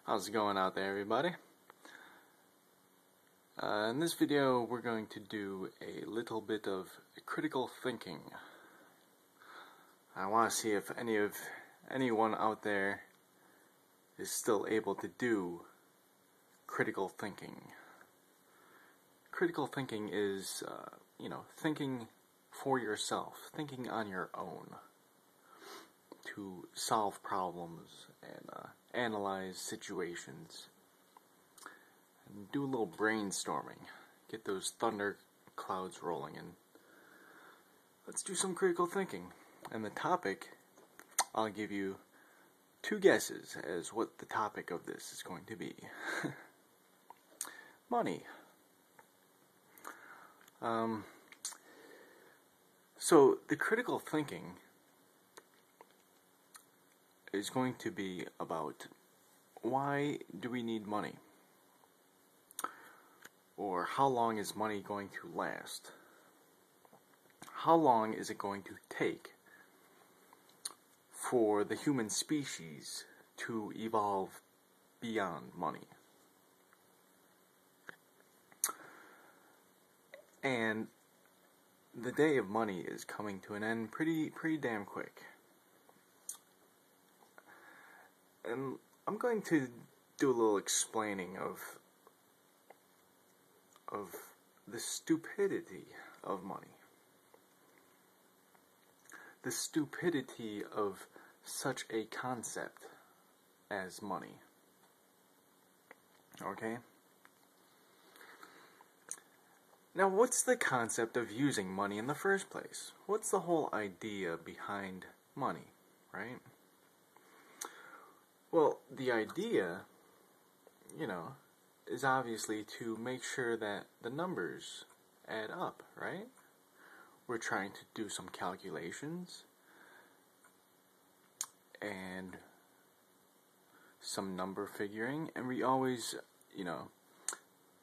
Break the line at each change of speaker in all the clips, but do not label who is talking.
How's it going out there, everybody? In this video, we're going to do a little bit of critical thinking. I want to see if anyone out there is still able to do critical thinking. Critical thinking is, thinking for yourself, thinking on your own to solve problems and analyze situations. Do a little brainstorming, get those thunder clouds rolling, and let's do some critical thinking. And the topic, I'll give you two guesses as what the topic of this is going to be. Money. So the critical thinking is going to be about why do we need money? Or how long is money going to last? How long is it going to take for the human species to evolve beyond money? And the day of money is coming to an end pretty damn quick. And I'm going to do a little explaining of the stupidity of money. The stupidity of such a concept as money. Okay? Now, what's the concept of using money in the first place? What's the whole idea behind money, right? Well, the idea, is obviously to make sure that the numbers add up, right? We're trying to do some calculations and some number figuring, and we always,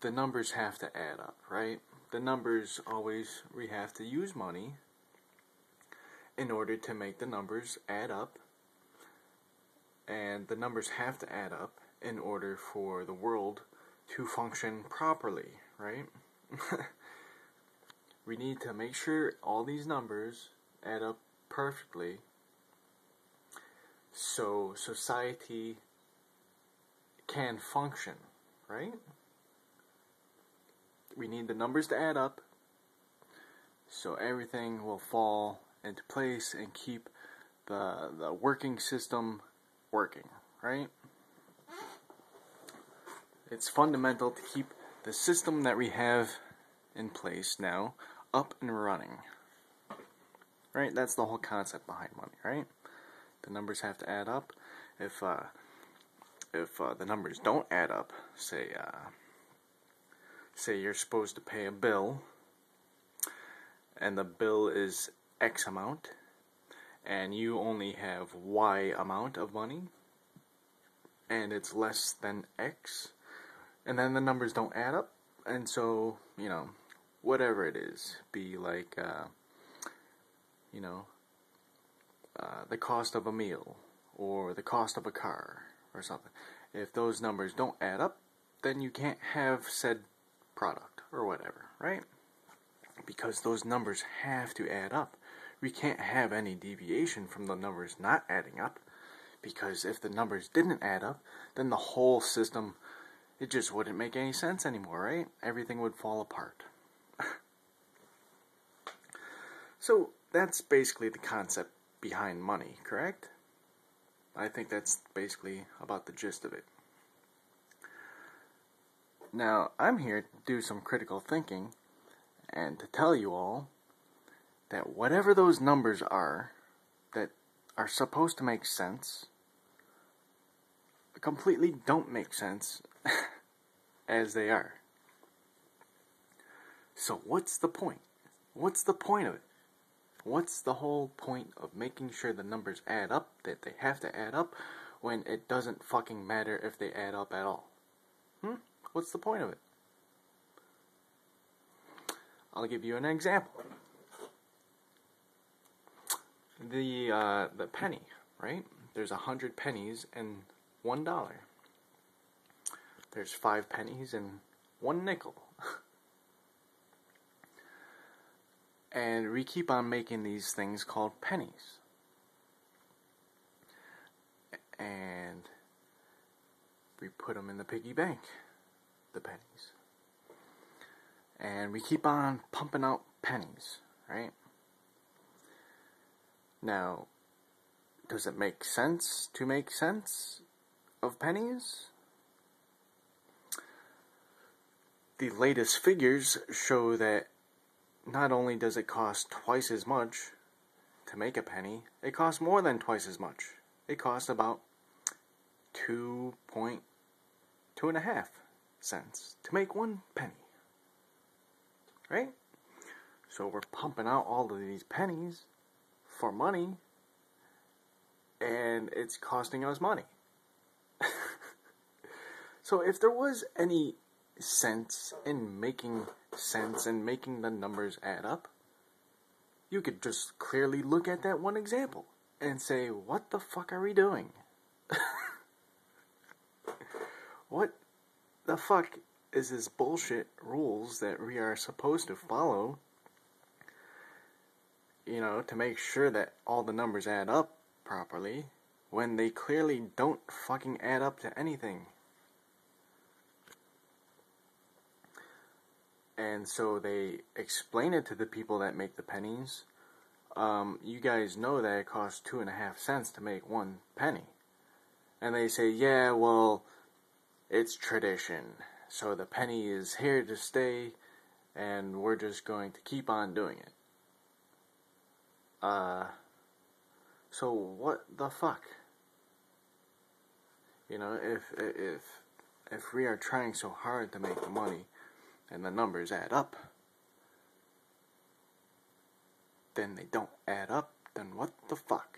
the numbers have to add up, right? The numbers always, we have to use money in order to make the numbers add up, and the numbers have to add up in order for the world to function properly, right? We need to make sure all these numbers add up perfectly so society can function, right? We need the numbers to add up so everything will fall into place and keep the working system working, right? It's fundamental to keep the system that we have in place now up and running. Right? That's the whole concept behind money, right? The numbers have to add up. If the numbers don't add up, say you're supposed to pay a bill, and the bill is X amount, and you only have Y amount of money, and it's less than X, and then the numbers don't add up, and so, whatever it is, be like, the cost of a meal, or the cost of a car, or something. If those numbers don't add up, then you can't have said product, or whatever, right? Because those numbers have to add up. We can't have any deviation from the numbers not adding up, because if the numbers didn't add up, then the whole system, it just wouldn't make any sense anymore, right? Everything would fall apart. So, that's basically the concept behind money, correct? I think that's basically about the gist of it. Now, I'm here to do some critical thinking and to tell you all that whatever those numbers are that are supposed to make sense completely don't make sense as they are. So what's the point? What's the point of it? What's the whole point of making sure the numbers add up, that they have to add up, when it doesn't fucking matter if they add up at all? What's the point of it? I'll give you an example. The penny, right? There's 100 pennies and $1. there's 5 pennies and 1 nickel. And we keep on making these things called pennies. And we put them in the piggy bank, the pennies. And we keep on pumping out pennies, right? Now, does it make sense to make sense of pennies? The latest figures show that not only does it cost twice as much to make a penny, it costs more than twice as much. It costs about 2.5 cents to make 1 penny. Right? So we're pumping out all of these pennies for money, and it's costing us money. So if there was any sense in making sense and making the numbers add up, you could just clearly look at that one example and say, what the fuck are we doing? What the fuck is this bullshit rules that we are supposed to follow, you know, to make sure that all the numbers add up properly, when they clearly don't fucking add up to anything? And so they explain it to the people that make the pennies. You guys know that it costs 2.5 cents to make 1 penny. And they say, yeah, well, it's tradition. So the penny is here to stay, and we're just going to keep on doing it. So what the fuck? You know, if we are trying so hard to make the money, and the numbers add up, then they don't add up, then what the fuck?